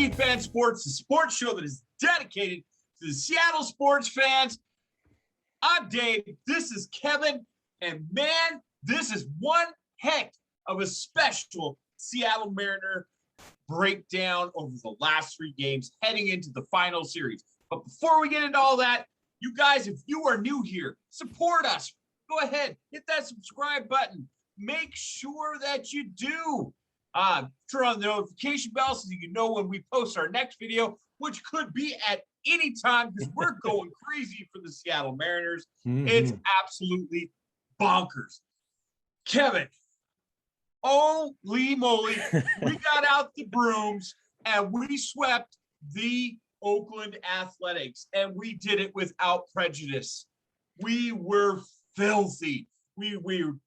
KC Fan Sports, the sports show that is dedicated to the Seattle sports fans. I'm Dave. This is Kevin. And man, this is one heck of a special Seattle Mariner breakdown over the last three games heading into the final series. But before we get into all that, you guys, if you are new here, support us. Go ahead, hit that subscribe button. Make sure that you do. Turn on the notification bell so you know when we post our next video, which could be at any time because we're going crazy for the Seattle Mariners. It's absolutely bonkers. Kevin, holy moly, we got out the brooms and we swept the Oakland Athletics, and we did it without prejudice. We were filthy. We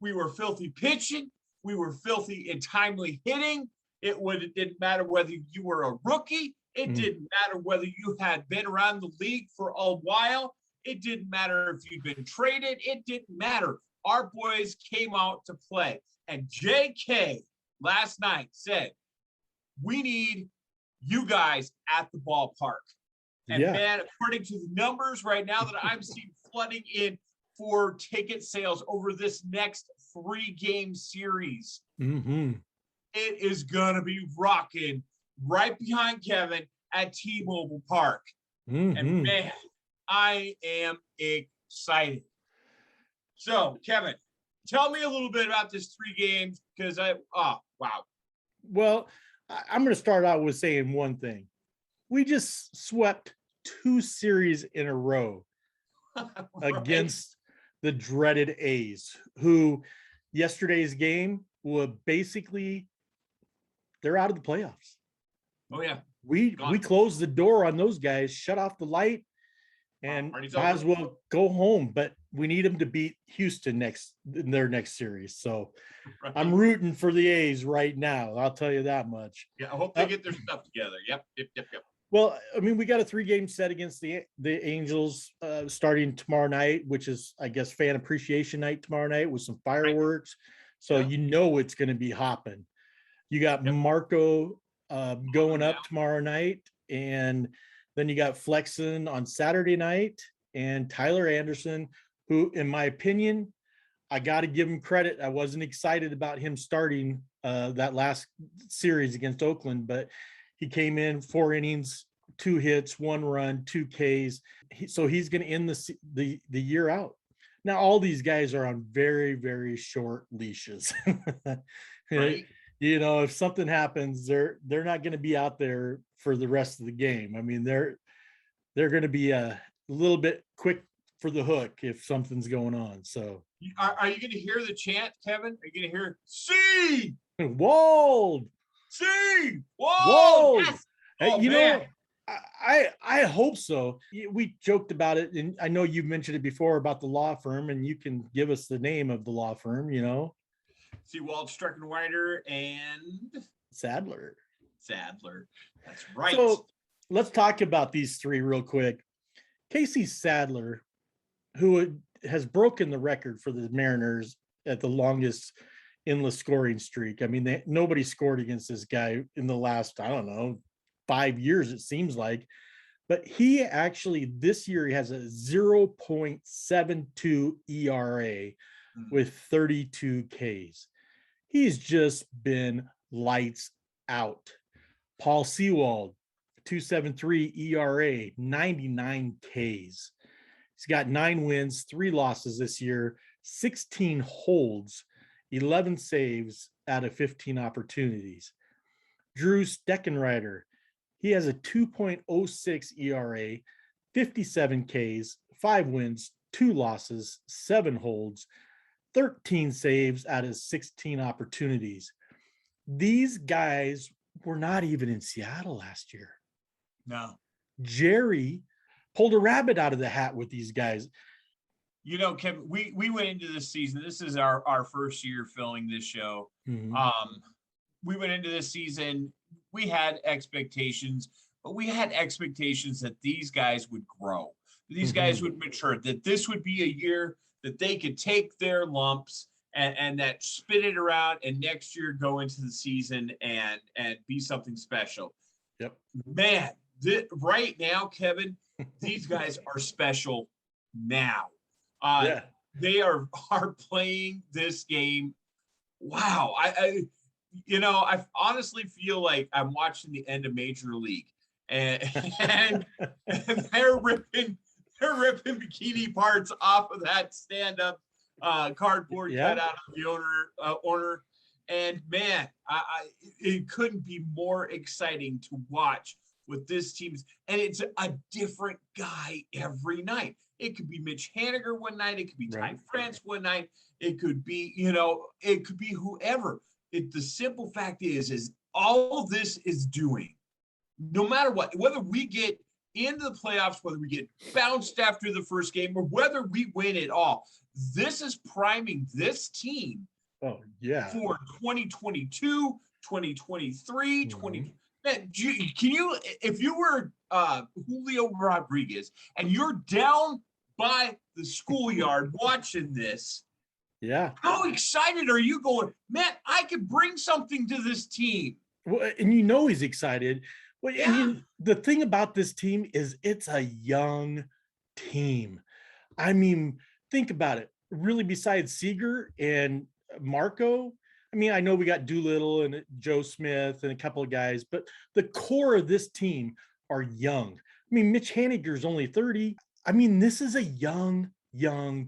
were filthy pitching. We were filthy in timely hitting. It didn't matter whether you were a rookie. It didn't matter whether you had been around the league for a while. It didn't matter if you'd been traded. It didn't matter. Our boys came out to play. And JK last night said, we need you guys at the ballpark. And man, according to the numbers right now that I'm seeing flooding in for ticket sales over this next 3-game series, it is going to be rocking right behind Kevin at T-Mobile Park. And man, I am excited. So, Kevin, tell me a little bit about this 3 games because wow. Well, I'm going to start out with saying one thing. We just swept 2 series in a row against the dreaded A's, who yesterday's game were basically, they're out of the playoffs. Oh yeah. We closed the door on those guys, shut off the light, and might as well go home. But we need them to beat Houston in their next series. So I'm rooting for the A's right now. I'll tell you that much. Yeah, I hope they get their stuff together. Yep. Well, I mean, we got a 3-game set against the Angels starting tomorrow night, which is, I guess, fan appreciation night tomorrow night with some fireworks. So you know it's going to be hopping. You got Marco going up tomorrow night, and then you got Flexen on Saturday night, and Tyler Anderson, who, in my opinion, I got to give him credit. I wasn't excited about him starting that last series against Oakland, but he came in 4 innings, 2 hits, 1 run, 2 Ks. So he's going to end the year out. Now, all these guys are on very, very short leashes. Right. You know, if something happens, they're not going to be out there for the rest of the game. I mean, they're going to be a little bit quick for the hook if something's going on. So are you going to hear the chant, Kevin? Are you going to hear "See Wald"? See Whoa! Yes. You know, I hope so. We joked about it, and I know you mentioned it before about the law firm, and you can give us the name of the law firm. You know, Sewald, Streckenrider, and Sadler. That's right. So let's talk about these 3 real quick. Casey Sadler, who has broken the record for the Mariners at the longest endless scoring streak. I mean, nobody scored against this guy in the last, 5 years, it seems like. But he actually, this year, he has a 0.72 ERA with 32 Ks. He's just been lights out. Paul Sewald, 2.73 ERA, 99 Ks. He's got 9 wins, 3 losses this year, 16 holds, 11 saves out of 15 opportunities. Drew Steckenrider, he has a 2.06 ERA, 57 Ks, 5 wins, 2 losses, 7 holds, 13 saves out of 16 opportunities. These guys were not even in Seattle last year. No. Jerry pulled a rabbit out of the hat with these guys. You know, Kevin, we went into this season. This is our first year filming this show. We went into this season. We had expectations, but we had expectations that these guys would grow. These guys would mature, that this would be a year that they could take their lumps and that spin it around and next year go into the season and be something special. Yep. Man, right now, Kevin, these guys are special now. Yeah. They are playing this game. Wow. I honestly feel like I'm watching the end of Major League, and and they're ripping bikini parts off of that stand-up cardboard Yeah. cut out of the owner. And man, it couldn't be more exciting to watch with this team's, and it's a different guy every night. It could be Mitch Haniger one night, it could be Ty Right. France one night, it could be, it could be whoever. The simple fact is all this is doing, no matter what, whether we get into the playoffs, whether we get bounced after the first game, or whether we win it all, this is priming this team Oh, yeah. for 2022, 2023, Mhm. 20. Man, can you, if you were Julio Rodriguez and you're down by the schoolyard watching this, Yeah. how excited are you going, man, I could bring something to this team? Well, and you know he's excited. Well, Yeah. the thing about this team is it's a young team. I mean, think about it. Really, besides Seager and Marco, I mean, I know we got Doolittle and Joe Smith and a couple of guys, but the core of this team are young. I mean, Mitch Haniger's only 30. I mean, this is a young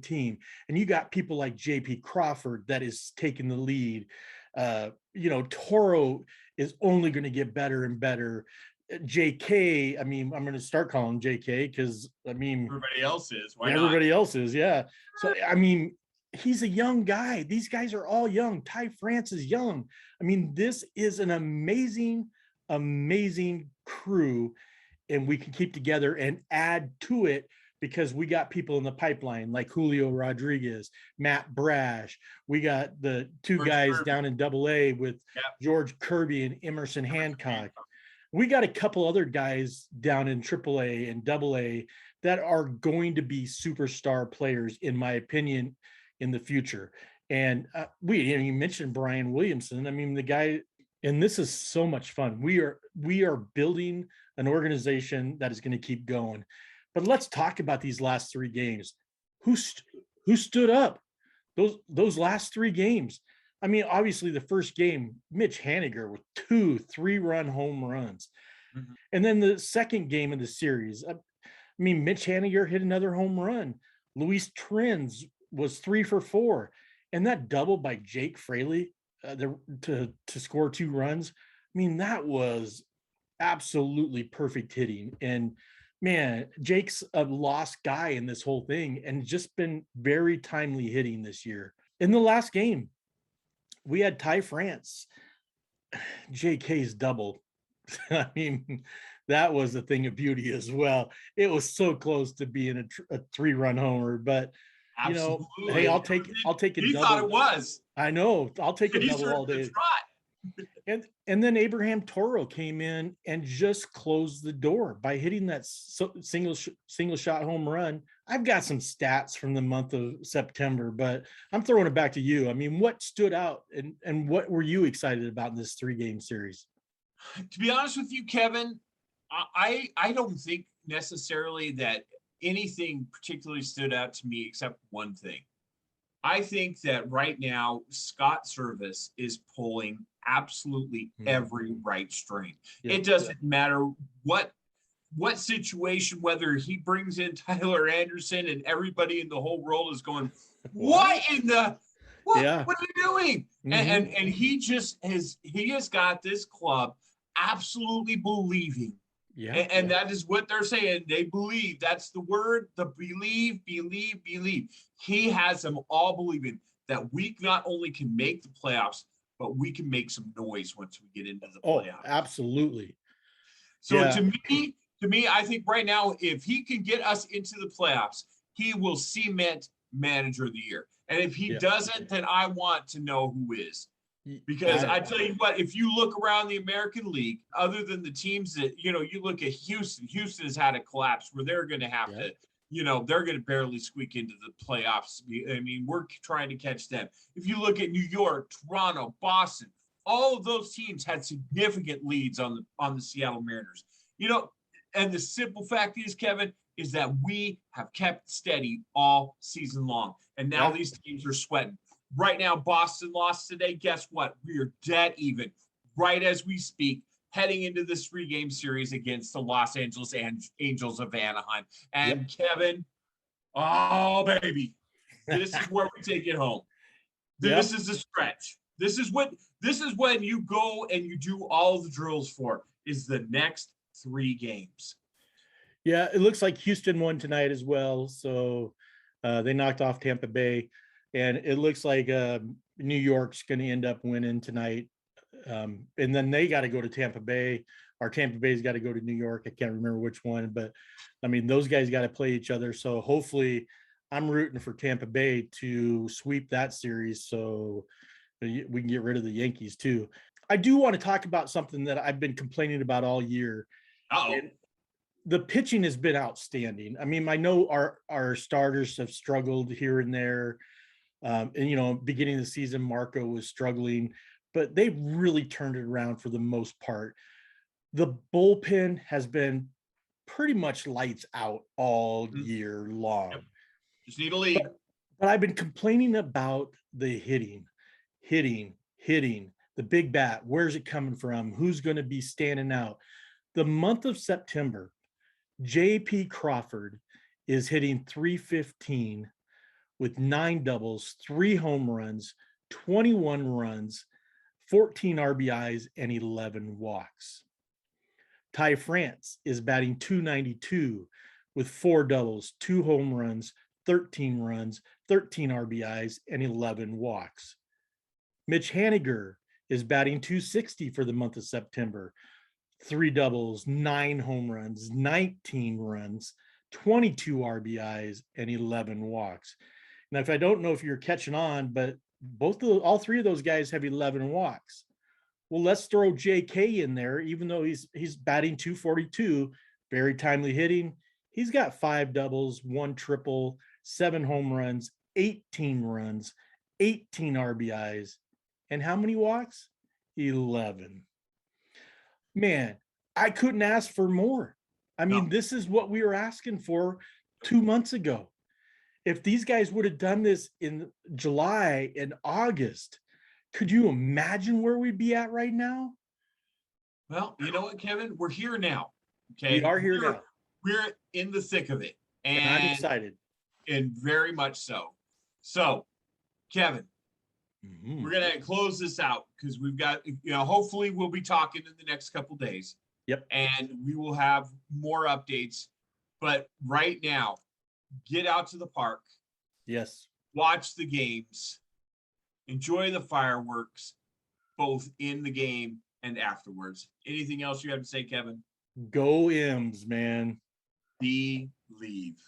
team. And you got people like JP Crawford that is taking the lead. Toro is only going to get better and better. JK, I mean, I'm going to start calling him JK because, I mean, everybody else is. Why everybody not? else is, yeah. So, I mean, he's a young guy. These guys are all young. Ty France is young. I mean, this is an amazing crew, and we can keep together and add to it because we got people in the pipeline like Julio Rodriguez, Matt Brash. We got the two George guys Kirby. down in AA with George Kirby and Emerson Hancock. We got a couple other guys down in AAA and AA that are going to be superstar players, in my opinion, in the future. And you mentioned Brian Williamson. I mean, the guy, and this is so much fun. We are building an organization that is going to keep going. But let's talk about these last three games. Who stood up? Those last three games. I mean, obviously the first game, Mitch Haniger with 2 3-run home runs. Mm-hmm. And then the second game of the series, I mean, Mitch Haniger hit another home run. Luis Trins was 3 for 4. And that double by Jake Fraley to score 2 runs. I mean, that was absolutely perfect hitting. And man, Jake's a lost guy in this whole thing and just been very timely hitting this year. In the last game, we had Ty France, JK's double. I mean, that was a thing of beauty as well. It was so close to being a 3-run homer, but Absolutely. Hey, I'll take a he double. Thought it was. I know. I'll take a double all day. And then Abraham Toro came in and just closed the door by hitting that single shot home run. I've got some stats from the month of September, but I'm throwing it back to you. I mean, what stood out and what were you excited about in this 3-game series? To be honest with you, Kevin, I don't think necessarily that anything particularly stood out to me except one thing. I think that right now Scott Service is pulling absolutely every right string. Yep. It doesn't matter what situation, whether he brings in Tyler Anderson and everybody in the whole world is going, what in the what are you doing? Mm-hmm. And he has got this club absolutely believing. Yeah. And that is what they're saying. They believe. That's the word, the believe. He has them all believing that we not only can make the playoffs, but we can make some noise once we get into the playoffs. Oh, absolutely. So to me, I think right now, if he can get us into the playoffs, he will cement manager of the year. And if he doesn't, then I want to know who is. Because I tell you what, if you look around the American League, other than the teams that, you look at Houston has had a collapse where they're going to have to, they're going to barely squeak into the playoffs. I mean, we're trying to catch them. If you look at New York, Toronto, Boston, all of those teams had significant leads on the Seattle Mariners. You know, and the simple fact is, Kevin, is that we have kept steady all season long. And now Yeah. these teams are sweating. Right now, Boston lost today. Guess what? We are dead even right as we speak, heading into this 3-game series against the Los Angeles Angels of Anaheim. And Kevin, oh, baby, this is where we take it home. This is the stretch. This is when you go and you do all the drills for is the next 3 games. Yeah, it looks like Houston won tonight as well. So they knocked off Tampa Bay. And it looks like New York's going to end up winning tonight. And then they got to go to Tampa Bay, or Tampa Bay's got to go to New York. I can't remember which one, but I mean, those guys got to play each other. So hopefully I'm rooting for Tampa Bay to sweep that series so we can get rid of the Yankees too. I do want to talk about something that I've been complaining about all year. The pitching has been outstanding. I mean, I know our starters have struggled here and there. And, you know, beginning of the season, Marco was struggling, but they really turned it around for the most part. The bullpen has been pretty much lights out all year long. Yep. Just need a lead. But I've been complaining about the hitting, the big bat. Where's it coming from? Who's going to be standing out? The month of September, J.P. Crawford is hitting .315 with 9 doubles, 3 home runs, 21 runs, 14 RBIs, and 11 walks. Ty France is batting .292 with 4 doubles, 2 home runs, 13 runs, 13 RBIs, and 11 walks. Mitch Haniger is batting .260 for the month of September. 3 doubles, 9 home runs, 19 runs, 22 RBIs, and 11 walks. Now, if I don't know if you're catching on, but all 3 of those guys have 11 walks. Well, let's throw JK in there, even though he's batting .242, very timely hitting. He's got 5 doubles, 1 triple, 7 home runs, 18 runs, 18 RBIs, and how many walks? 11. Man, I couldn't ask for more. I mean, this is what we were asking for 2 months ago. If these guys would have done this in July and August, could you imagine where we'd be at right now? Well, you know what, Kevin? We're here now. Okay. We are here now. We're in the thick of it. And I'm excited. And very much so. So, Kevin, we're going to close this out because we've got, hopefully we'll be talking in the next couple days. Yep. And we will have more updates. But right now, get out to the park. Yes. Watch the games. Enjoy the fireworks, both in the game and afterwards. Anything else you have to say, Kevin? Go M's, man. Believe.